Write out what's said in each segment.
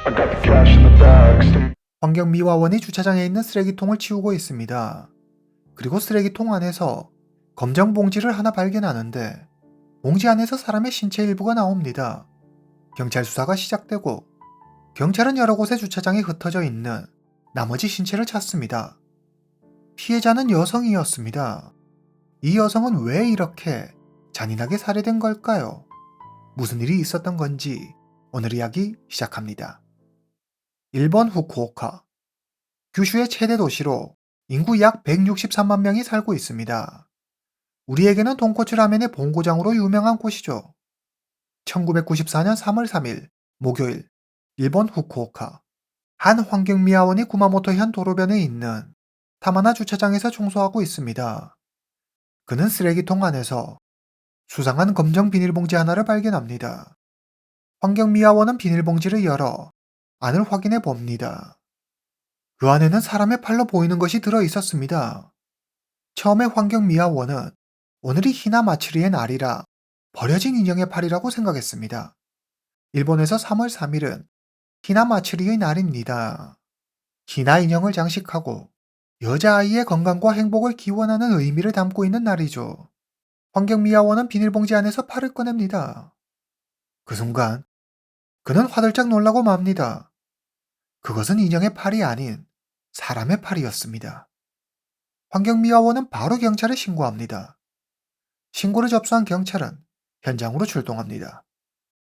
I got the cash in the bag. Stay 환경미화원이 주차장에 있는 쓰레기통을 치우고 있습니다. 그리고 쓰레기통 안에서 검정 봉지를 하나 발견하는데 봉지 안에서 사람의 신체 일부가 나옵니다. 경찰 수사가 시작되고 경찰은 여러 곳의 주차장에 흩어져 있는 나머지 신체를 찾습니다. 피해자는 여성이었습니다. 이 여성은 왜 이렇게 잔인하게 살해된 걸까요? 무슨 일이 있었던 건지 오늘 이야기 시작합니다. 일본 후쿠오카. 규슈의 최대 도시로 인구 약 163만 명이 살고 있습니다. 우리에게는 돈코츠 라멘의 본고장으로 유명한 곳이죠. 1994년 3월 3일 목요일 일본 후쿠오카 한 환경미화원이 구마모토현 도로변에 있는 타마나 주차장에서 청소하고 있습니다. 그는 쓰레기통 안에서 수상한 검정 비닐봉지 하나를 발견합니다. 환경미화원은 비닐봉지를 열어 안을 확인해 봅니다. 그 안에는 사람의 팔로 보이는 것이 들어 있었습니다. 처음에 환경미화원은 오늘이 히나마츠리의 날이라 버려진 인형의 팔이라고 생각했습니다. 일본에서 3월 3일은 히나마츠리의 날입니다. 히나 인형을 장식하고 여자아이의 건강과 행복을 기원하는 의미를 담고 있는 날이죠. 환경미화원은 비닐봉지 안에서 팔을 꺼냅니다. 그 순간 그는 화들짝 놀라고 맙니다. 그것은 인형의 팔이 아닌 사람의 팔이었습니다. 환경미화원은 바로 경찰에 신고합니다. 신고를 접수한 경찰은 현장으로 출동합니다.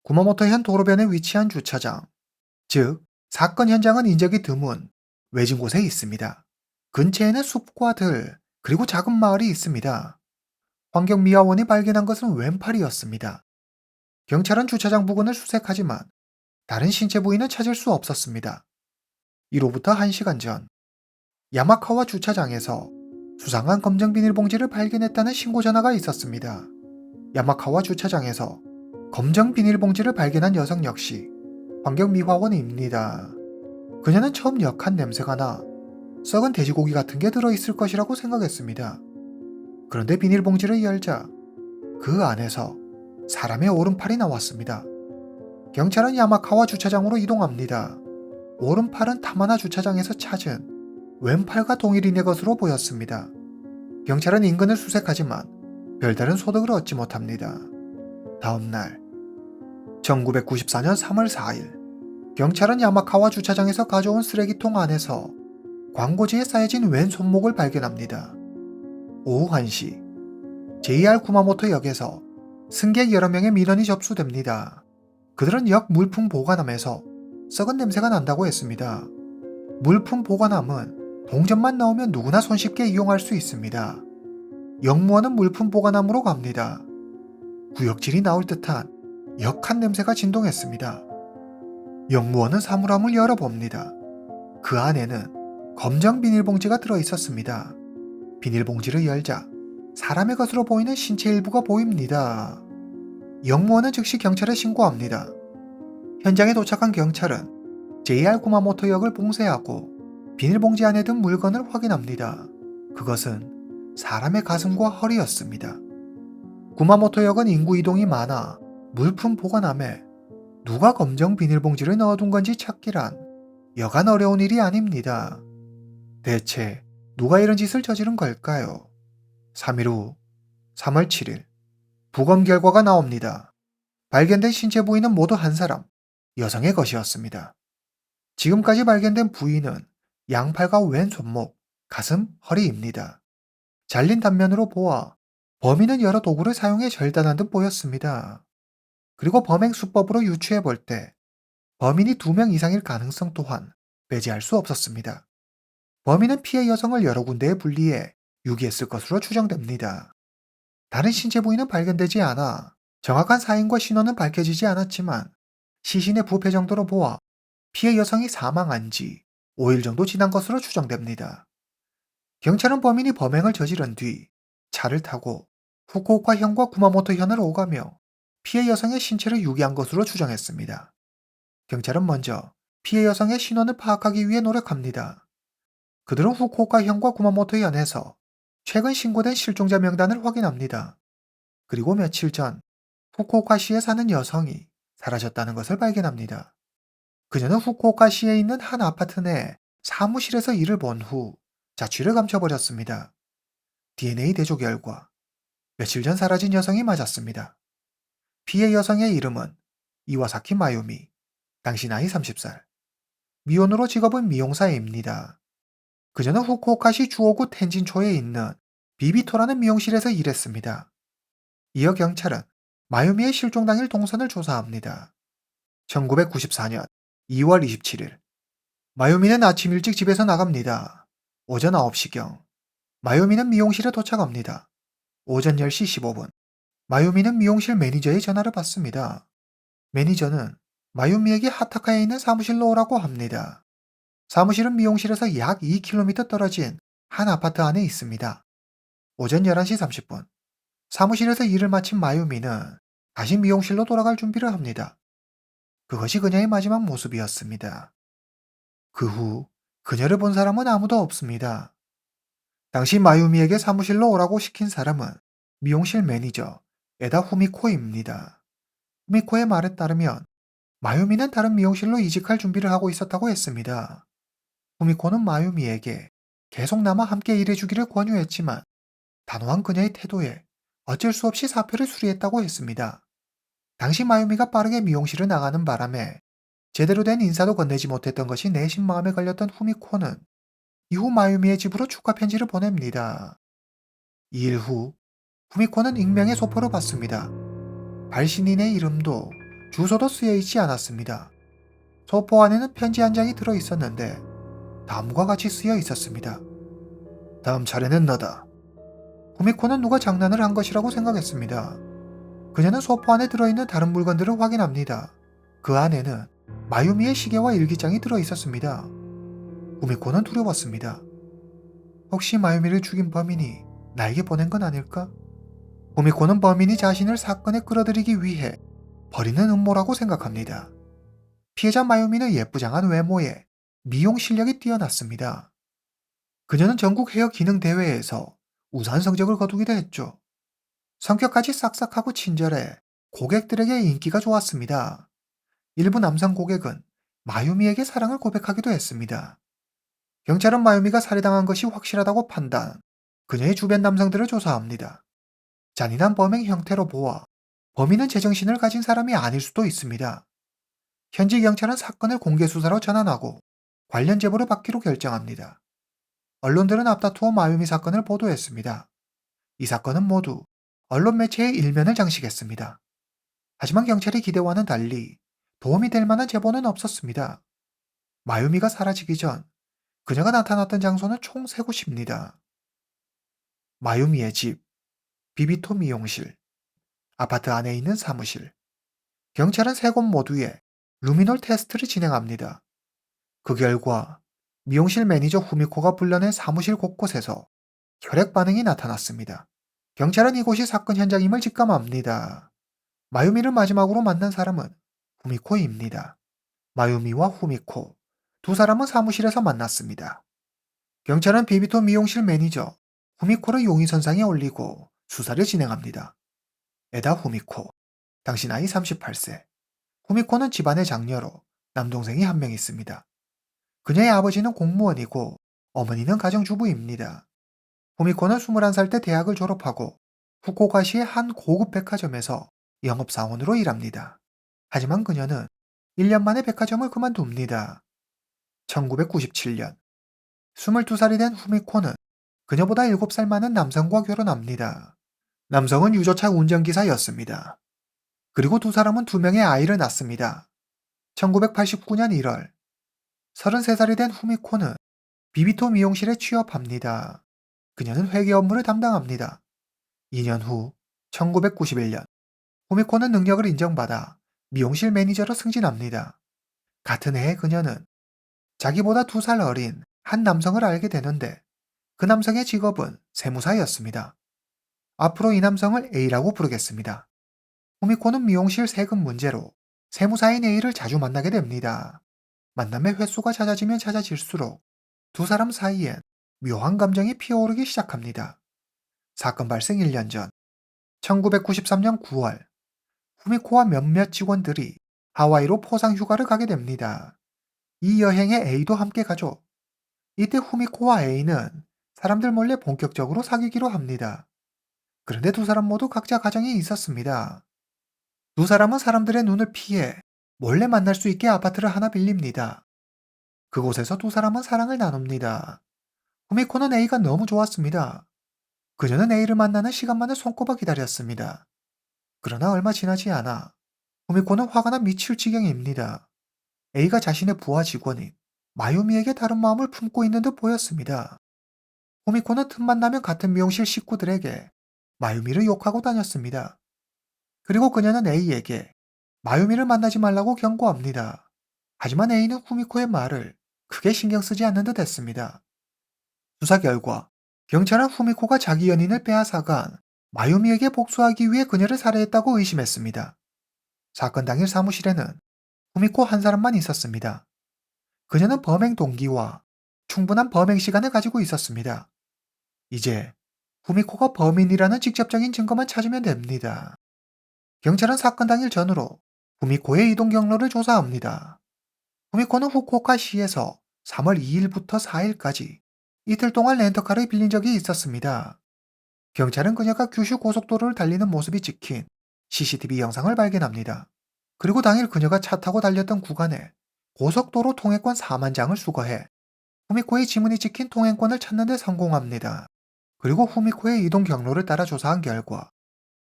구마모토현 도로변에 위치한 주차장, 즉 사건 현장은 인적이 드문 외진 곳에 있습니다. 근처에는 숲과 들, 그리고 작은 마을이 있습니다. 환경미화원이 발견한 것은 왼팔이었습니다. 경찰은 주차장 부근을 수색하지만 다른 신체 부위는 찾을 수 없었습니다. 이로부터 1시간 전, 야마카와 주차장에서 수상한 검정 비닐봉지를 발견했다는 신고 전화가 있었습니다. 야마카와 주차장에서 검정 비닐봉지를 발견한 여성 역시 환경미화원입니다. 그녀는 처음 역한 냄새가 나 썩은 돼지고기 같은 게 들어있을 것이라고 생각했습니다. 그런데 비닐봉지를 열자 그 안에서 사람의 오른팔이 나왔습니다. 경찰은 야마카와 주차장으로 이동합니다. 오른팔은 타마나 주차장에서 찾은 왼팔과 동일인의 것으로 보였습니다. 경찰은 인근을 수색하지만 별다른 소득을 얻지 못합니다. 다음 날 1994년 3월 4일 경찰은 야마카와 주차장에서 가져온 쓰레기통 안에서 광고지에 쌓여진 왼 손목을 발견합니다. 오후 1시 JR 구마모토역에서 승객 여러 명의 민원이 접수됩니다. 그들은 역 물품 보관함에서 썩은 냄새가 난다고 했습니다. 물품 보관함은 동전만 넣으면 누구나 손쉽게 이용할 수 있습니다. 역무원은 물품 보관함으로 갑니다. 구역질이 나올 듯한 역한 냄새가 진동했습니다. 역무원은 사물함을 열어봅니다. 그 안에는 검정 비닐봉지가 들어있었습니다. 비닐봉지를 열자 사람의 것으로 보이는 신체 일부가 보입니다. 역무원은 즉시 경찰에 신고합니다. 현장에 도착한 경찰은 JR 구마모토역을 봉쇄하고 비닐봉지 안에 든 물건을 확인합니다. 그것은 사람의 가슴과 허리였습니다. 구마모토역은 인구 이동이 많아 물품 보관함에 누가 검정 비닐봉지를 넣어둔 건지 찾기란 여간 어려운 일이 아닙니다. 대체 누가 이런 짓을 저지른 걸까요? 3일 후 3월 7일 부검 결과가 나옵니다. 발견된 신체 부위는 모두 한 사람, 여성의 것이었습니다. 지금까지 발견된 부위는 양팔과 왼 손목, 가슴, 허리입니다. 잘린 단면으로 보아 범인은 여러 도구를 사용해 절단한 듯 보였습니다. 그리고 범행 수법으로 유추해 볼 때 범인이 2명 이상일 가능성 또한 배제할 수 없었습니다. 범인은 피해 여성을 여러 군데에 분리해 유기했을 것으로 추정됩니다. 다른 신체 부위는 발견되지 않아 정확한 사인과 신원은 밝혀지지 않았지만 시신의 부패 정도로 보아 피해 여성이 사망한 지 5일 정도 지난 것으로 추정됩니다. 경찰은 범인이 범행을 저지른 뒤 차를 타고 후쿠오카현과 구마모토현을 오가며 피해 여성의 신체를 유기한 것으로 추정했습니다. 경찰은 먼저 피해 여성의 신원을 파악하기 위해 노력합니다. 그들은 후쿠오카현과 구마모토현에서 최근 신고된 실종자 명단을 확인합니다. 그리고 며칠 전 후쿠오카시에 사는 여성이 사라졌다는 것을 발견합니다. 그녀는 후쿠오카시에 있는 한 아파트 내 사무실에서 일을 본 후 자취를 감춰버렸습니다. DNA 대조 결과 며칠 전 사라진 여성이 맞았습니다. 피해 여성의 이름은 이와사키 마유미, 당시 나이 30살. 미혼으로 직업은 미용사입니다. 그녀는 후쿠오카시 주오구 텐진초에 있는 비비토라는 미용실에서 일했습니다. 이어 경찰은 마유미의 실종 당일 동선을 조사합니다. 1994년 2월 27일, 마유미는 아침 일찍 집에서 나갑니다. 오전 9시경, 마유미는 미용실에 도착합니다. 오전 10시 15분, 마유미는 미용실 매니저의 전화를 받습니다. 매니저는 마유미에게 하타카에 있는 사무실로 오라고 합니다. 사무실은 미용실에서 약 2km 떨어진 한 아파트 안에 있습니다. 오전 11시 30분, 사무실에서 일을 마친 마유미는 다시 미용실로 돌아갈 준비를 합니다. 그것이 그녀의 마지막 모습이었습니다. 그 후 그녀를 본 사람은 아무도 없습니다. 당시 마유미에게 사무실로 오라고 시킨 사람은 미용실 매니저 에다 후미코입니다. 후미코의 말에 따르면 마유미는 다른 미용실로 이직할 준비를 하고 있었다고 했습니다. 후미코는 마유미에게 계속 남아 함께 일해주기를 권유했지만 단호한 그녀의 태도에 어쩔 수 없이 사표를 수리했다고 했습니다. 당시 마유미가 빠르게 미용실을 나가는 바람에 제대로 된 인사도 건네지 못했던 것이 내심 마음에 걸렸던 후미코는 이후 마유미의 집으로 축하 편지를 보냅니다. 2일 후 후미코는 익명의 소포를 받습니다. 발신인의 이름도 주소도 쓰여 있지 않았습니다. 소포 안에는 편지 한 장이 들어 있었는데 다음과 같이 쓰여 있었습니다. 다음 차례는 너다. 후미코는 누가 장난을 한 것이라고 생각했습니다. 그녀는 소포 안에 들어있는 다른 물건들을 확인합니다. 그 안에는 마유미의 시계와 일기장이 들어 있었습니다. 후미코는 두려웠습니다. 혹시 마유미를 죽인 범인이 나에게 보낸 건 아닐까? 후미코는 범인이 자신을 사건에 끌어들이기 위해 벌이는 음모라고 생각합니다. 피해자 마유미는 예쁘장한 외모에 미용 실력이 뛰어났습니다. 그녀는 전국 헤어 기능 대회에서 우수한 성적을 거두기도 했죠. 성격까지 싹싹하고 친절해 고객들에게 인기가 좋았습니다. 일부 남성 고객은 마유미에게 사랑을 고백하기도 했습니다. 경찰은 마유미가 살해당한 것이 확실하다고 판단, 그녀의 주변 남성들을 조사합니다. 잔인한 범행 형태로 보아 범인은 제정신을 가진 사람이 아닐 수도 있습니다. 현지 경찰은 사건을 공개 수사로 전환하고 관련 제보를 받기로 결정합니다. 언론들은 앞다투어 마유미 사건을 보도했습니다. 이 사건은 모두 언론 매체의 일면을 장식했습니다. 하지만 경찰의 기대와는 달리 도움이 될 만한 제보는 없었습니다. 마유미가 사라지기 전 그녀가 나타났던 장소는 총 3곳입니다. 마유미의 집, 비비토 미용실, 아파트 안에 있는 사무실. 경찰은 3곳 모두에 루미놀 테스트를 진행합니다. 그 결과 미용실 매니저 후미코가 불러낸 사무실 곳곳에서 혈액 반응이 나타났습니다. 경찰은 이곳이 사건 현장임을 직감합니다. 마유미를 마지막으로 만난 사람은 후미코입니다. 마유미와 후미코, 두 사람은 사무실에서 만났습니다. 경찰은 비비토 미용실 매니저 후미코를 용의선상에 올리고 수사를 진행합니다. 에다 후미코, 당시 나이 38세. 후미코는 집안의 장녀로 남동생이 한 명 있습니다. 그녀의 아버지는 공무원이고 어머니는 가정주부입니다. 후미코는 21살 때 대학을 졸업하고 후쿠오카시의 한 고급 백화점에서 영업사원으로 일합니다. 하지만 그녀는 1년 만에 백화점을 그만둡니다. 1997년 22살이 된 후미코는 그녀보다 7살 많은 남성과 결혼합니다. 남성은 유조차 운전기사였습니다. 그리고 두 사람은 2명의 아이를 낳습니다. 1989년 1월 33살이 된 후미코는 비비토 미용실에 취업합니다. 그녀는 회계 업무를 담당합니다. 2년 후 1991년 후미코는 능력을 인정받아 미용실 매니저로 승진합니다. 같은 해에 그녀는 자기보다 2살 어린 한 남성을 알게 되는데 그 남성의 직업은 세무사였습니다. 앞으로 이 남성을 A라고 부르겠습니다. 후미코는 미용실 세금 문제로 세무사인 A를 자주 만나게 됩니다. 만남의 횟수가 잦아지면 잦아질수록 두 사람 사이엔 묘한 감정이 피어오르기 시작합니다. 사건 발생 1년 전 1993년 9월 후미코와 몇몇 직원들이 하와이로 포상 휴가를 가게 됩니다. 이 여행에 A도 함께 가죠. 이때 후미코와 A는 사람들 몰래 본격적으로 사귀기로 합니다. 그런데 두 사람 모두 각자 가정이 있었습니다. 두 사람은 사람들의 눈을 피해 몰래 만날 수 있게 아파트를 하나 빌립니다. 그곳에서 두 사람은 사랑을 나눕니다. 후미코는 A가 너무 좋았습니다. 그녀는 A를 만나는 시간만을 손꼽아 기다렸습니다. 그러나 얼마 지나지 않아 후미코는 화가 나 미칠 지경입니다. A가 자신의 부하 직원인 마유미에게 다른 마음을 품고 있는 듯 보였습니다. 후미코는 틈만 나면 같은 미용실 식구들에게 마유미를 욕하고 다녔습니다. 그리고 그녀는 A에게 마유미를 만나지 말라고 경고합니다. 하지만 A는 후미코의 말을 크게 신경 쓰지 않는 듯 했습니다. 수사 결과 경찰은 후미코가 자기 연인을 빼앗아간 마유미에게 복수하기 위해 그녀를 살해했다고 의심했습니다. 사건 당일 사무실에는 후미코 한 사람만 있었습니다. 그녀는 범행 동기와 충분한 범행 시간을 가지고 있었습니다. 이제 후미코가 범인이라는 직접적인 증거만 찾으면 됩니다. 경찰은 사건 당일 전후로 후미코의 이동 경로를 조사합니다. 후미코는 후쿠오카시에서 3월 2일부터 4일까지 이틀 동안 렌터카를 빌린 적이 있었습니다. 경찰은 그녀가 규슈 고속도로를 달리는 모습이 찍힌 CCTV 영상을 발견합니다. 그리고 당일 그녀가 차 타고 달렸던 구간에 고속도로 통행권 4만 장을 수거해 후미코의 지문이 찍힌 통행권을 찾는 데 성공합니다. 그리고 후미코의 이동 경로를 따라 조사한 결과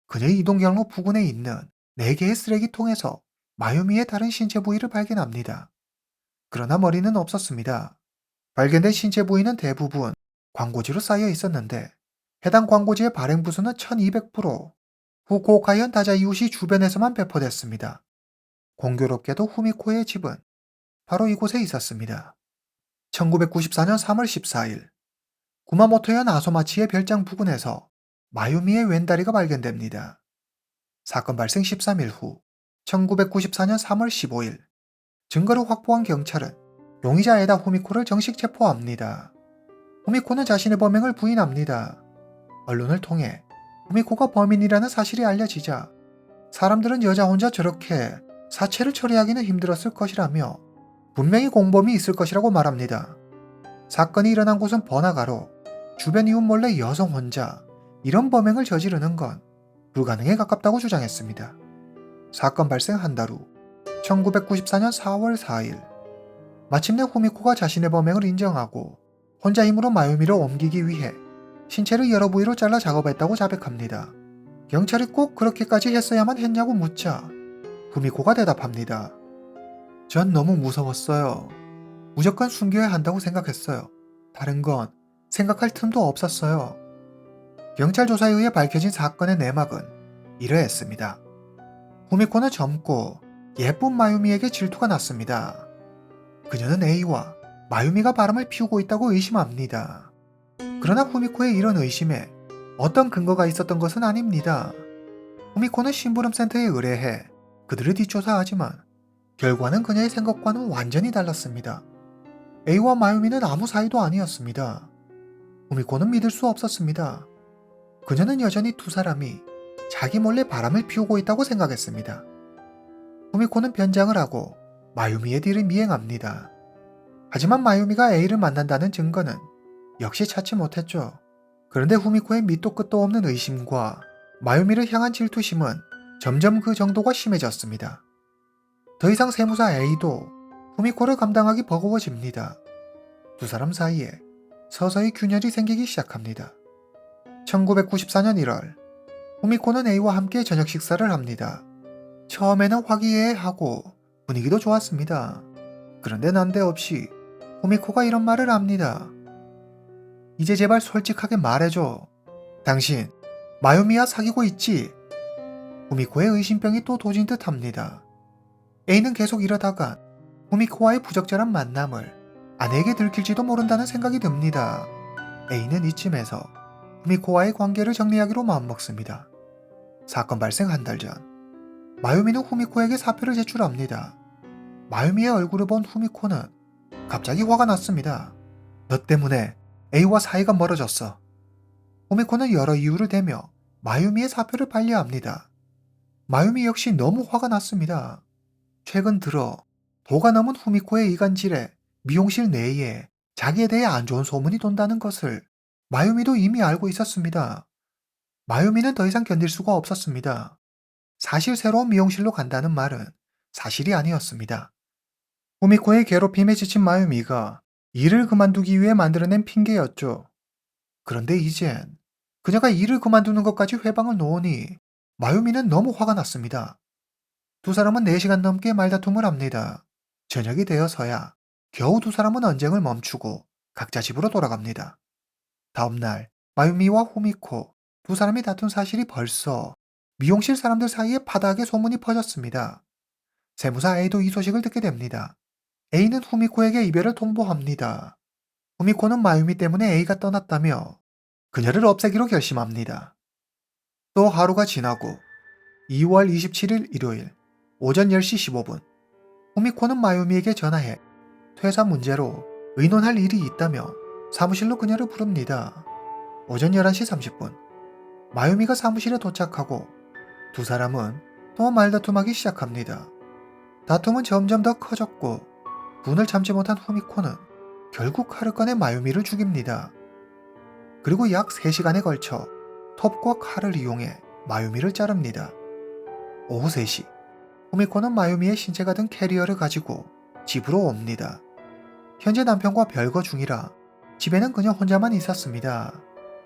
그녀의 이동 경로 부근에 있는 4개의 쓰레기통에서 마유미의 다른 신체 부위를 발견합니다. 그러나 머리는 없었습니다. 발견된 신체 부위는 대부분 광고지로 쌓여 있었는데 해당 광고지의 발행 부수는 1200%, 후쿠오카현 다자이우시 주변에서만 배포됐습니다. 공교롭게도 후미코의 집은 바로 이곳에 있었습니다. 1994년 3월 14일, 구마모토현 아소마치의 별장 부근에서 마유미의 왼다리가 발견됩니다. 사건 발생 13일 후 1994년 3월 15일 증거를 확보한 경찰은 용의자 에다 후미코를 정식 체포합니다. 후미코는 자신의 범행을 부인합니다. 언론을 통해 후미코가 범인이라는 사실이 알려지자 사람들은 여자 혼자 저렇게 사체를 처리하기는 힘들었을 것이라며 분명히 공범이 있을 것이라고 말합니다. 사건이 일어난 곳은 번화가로 주변 이웃 몰래 여성 혼자 이런 범행을 저지르는 건 불가능에 가깝다고 주장했습니다. 사건 발생 한 달 후 1994년 4월 4일 마침내 후미코가 자신의 범행을 인정하고 혼자 힘으로 마유미를 옮기기 위해 신체를 여러 부위로 잘라 작업했다고 자백합니다. 경찰이 꼭 그렇게까지 했어야만 했냐고 묻자 후미코가 대답합니다. 전 너무 무서웠어요. 무조건 숨겨야 한다고 생각했어요. 다른 건 생각할 틈도 없었어요. 경찰 조사에 의해 밝혀진 사건의 내막은 이러했습니다. 후미코는 젊고 예쁜 마유미에게 질투가 났습니다. 그녀는 A와 마유미가 바람을 피우고 있다고 의심합니다. 그러나 후미코의 이런 의심에 어떤 근거가 있었던 것은 아닙니다. 후미코는 심부름센터에 의뢰해 그들을 뒷조사하지만 결과는 그녀의 생각과는 완전히 달랐습니다. A와 마유미는 아무 사이도 아니었습니다. 후미코는 믿을 수 없었습니다. 그녀는 여전히 두 사람이 자기 몰래 바람을 피우고 있다고 생각했습니다. 후미코는 변장을 하고 마유미의 뒤를 미행합니다. 하지만 마유미가 A를 만난다는 증거는 역시 찾지 못했죠. 그런데 후미코의 밑도 끝도 없는 의심과 마유미를 향한 질투심은 점점 그 정도가 심해졌습니다. 더 이상 세무사 A도 후미코를 감당하기 버거워집니다. 두 사람 사이에 서서히 균열이 생기기 시작합니다. 1994년 1월, 후미코는 A와 함께 저녁 식사를 합니다. 처음에는 화기애애하고 분위기도 좋았습니다. 그런데 난데없이 후미코가 이런 말을 합니다. 이제 제발 솔직하게 말해줘. 당신 마유미와 사귀고 있지? 후미코의 의심병이 또 도진 듯 합니다. A는 계속 이러다가 후미코와의 부적절한 만남을 아내에게 들킬지도 모른다는 생각이 듭니다. A는 이쯤에서 후미코와의 관계를 정리하기로 마음먹습니다. 사건 발생 한 달 전, 마유미는 후미코에게 사표를 제출합니다. 마유미의 얼굴을 본 후미코는 갑자기 화가 났습니다. 너 때문에 A와 사이가 멀어졌어. 후미코는 여러 이유를 대며 마유미의 사표를 반려합니다. 마유미 역시 너무 화가 났습니다. 최근 들어 도가 넘은 후미코의 이간질에 미용실 내에 자기에 대해 안 좋은 소문이 돈다는 것을 마유미도 이미 알고 있었습니다. 마유미는 더 이상 견딜 수가 없었습니다. 사실 새로운 미용실로 간다는 말은 사실이 아니었습니다. 후미코의 괴롭힘에 지친 마유미가 일을 그만두기 위해 만들어낸 핑계였죠. 그런데 이젠 그녀가 일을 그만두는 것까지 회방을 놓으니 마유미는 너무 화가 났습니다. 두 사람은 4시간 넘게 말다툼을 합니다. 저녁이 되어서야 겨우 두 사람은 언쟁을 멈추고 각자 집으로 돌아갑니다. 다음날 마유미와 후미코 두 사람이 다툰 사실이 벌써 미용실 사람들 사이에 파다하게 소문이 퍼졌습니다. 세무사 A도 이 소식을 듣게 됩니다. A는 후미코에게 이별을 통보합니다. 후미코는 마유미 때문에 A가 떠났다며 그녀를 없애기로 결심합니다. 또 하루가 지나고 2월 27일 일요일 오전 10시 15분 후미코는 마유미에게 전화해 퇴사 문제로 의논할 일이 있다며 사무실로 그녀를 부릅니다. 오전 11시 30분 마유미가 사무실에 도착하고 두 사람은 또 말다툼하기 시작합니다. 다툼은 점점 더 커졌고 분을 참지 못한 후미코는 결국 칼을 꺼내 마유미를 죽입니다. 그리고 약 3시간에 걸쳐 톱과 칼을 이용해 마유미를 자릅니다. 오후 3시 후미코는 마유미의 신체가 든 캐리어를 가지고 집으로 옵니다. 현재 남편과 별거 중이라 집에는 그녀 혼자만 있었습니다.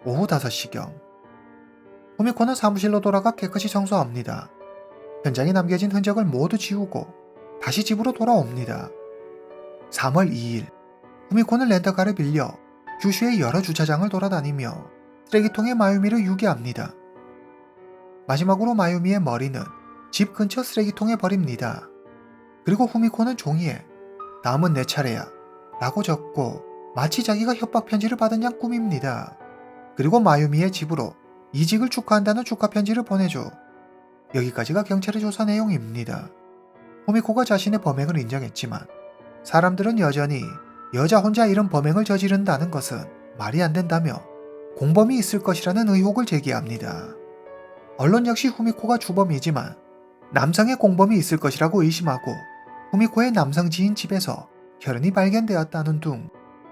오후 5시경 후미코는 사무실로 돌아가 깨끗이 청소합니다. 현장에 남겨진 흔적을 모두 지우고 다시 집으로 돌아옵니다. 3월 2일 후미코는 렌터카를 빌려 규슈의 여러 주차장을 돌아다니며 쓰레기통에 마유미를 유기합니다. 마지막으로 마유미의 머리는 집 근처 쓰레기통에 버립니다. 그리고 후미코는 종이에 다음은 내 차례야 라고 적고 마치 자기가 협박 편지를 받은 양 꾸밉니다. 그리고 마유미의 집으로 이직을 축하한다는 축하 편지를 보내죠. 여기까지가 경찰의 조사 내용입니다. 후미코가 자신의 범행을 인정했지만 사람들은 여전히 여자 혼자 이런 범행을 저지른다는 것은 말이 안 된다며 공범이 있을 것이라는 의혹을 제기합니다. 언론 역시 후미코가 주범이지만 남성의 공범이 있을 것이라고 의심하고 후미코의 남성 지인 집에서 혈흔이 발견되었다는 등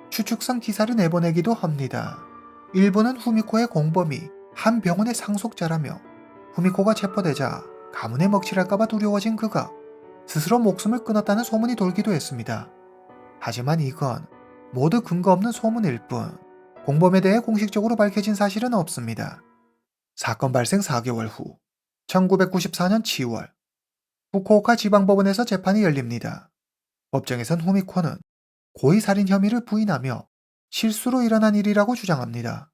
추측성 기사를 내보내기도 합니다. 일부는 후미코의 공범이 한 병원의 상속자라며 후미코가 체포되자 가문에 먹칠할까봐 두려워진 그가 스스로 목숨을 끊었다는 소문이 돌기도 했습니다. 하지만 이건 모두 근거 없는 소문일 뿐 공범에 대해 공식적으로 밝혀진 사실은 없습니다. 사건 발생 4개월 후 1994년 7월 후쿠오카 지방법원에서 재판이 열립니다. 법정에선 후미코는 고의살인 혐의를 부인하며 실수로 일어난 일이라고 주장합니다.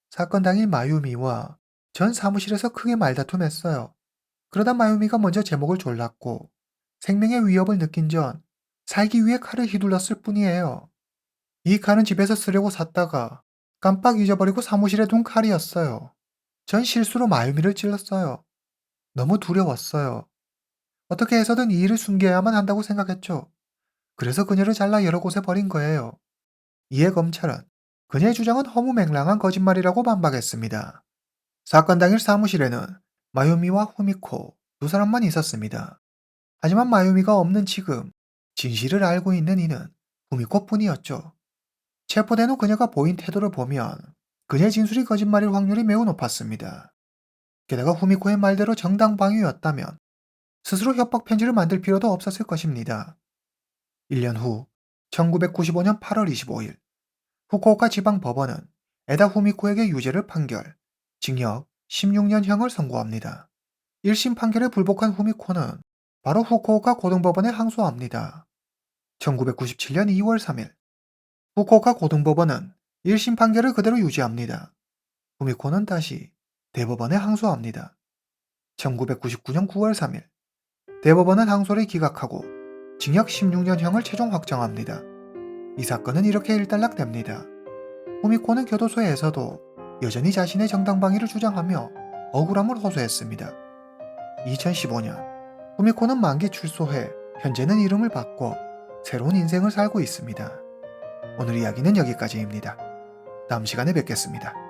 사건 당일 마유미와 전 사무실에서 크게 말다툼했어요. 그러다 마유미가 먼저 제목을 졸랐고 생명의 위협을 느낀 전 살기 위해 칼을 휘둘렀을 뿐이에요. 이 칼은 집에서 쓰려고 샀다가 깜빡 잊어버리고 사무실에 둔 칼이었어요. 전 실수로 마유미를 찔렀어요. 너무 두려웠어요. 어떻게 해서든 이 일을 숨겨야만 한다고 생각했죠. 그래서 그녀를 잘라 여러 곳에 버린 거예요. 이에 검찰은 그녀의 주장은 허무맹랑한 거짓말이라고 반박했습니다. 사건 당일 사무실에는 마유미와 후미코 두 사람만 있었습니다. 하지만 마유미가 없는 지금 진실을 알고 있는 이는 후미코뿐이었죠. 체포된 후 그녀가 보인 태도를 보면 그녀의 진술이 거짓말일 확률이 매우 높았습니다. 게다가 후미코의 말대로 정당방위였다면 스스로 협박 편지를 만들 필요도 없었을 것입니다. 1년 후 1995년 8월 25일 후쿠오카 지방법원은 에다 후미코에게 유죄를 판결, 징역 16년형을 선고합니다. 1심 판결에 불복한 후미코는 바로 후쿠오카 고등법원에 항소합니다. 1997년 2월 3일 후쿠오카 고등법원은 1심 판결을 그대로 유지합니다. 후미코는 다시 대법원에 항소합니다. 1999년 9월 3일 대법원은 항소를 기각하고 징역 16년형을 최종 확정합니다. 이 사건은 이렇게 일단락됩니다. 후미코는 교도소에서도 여전히 자신의 정당방위를 주장하며 억울함을 호소했습니다. 2015년 후미코는 만기 출소해 현재는 이름을 바꿔 새로운 인생을 살고 있습니다. 오늘 이야기는 여기까지입니다. 다음 시간에 뵙겠습니다.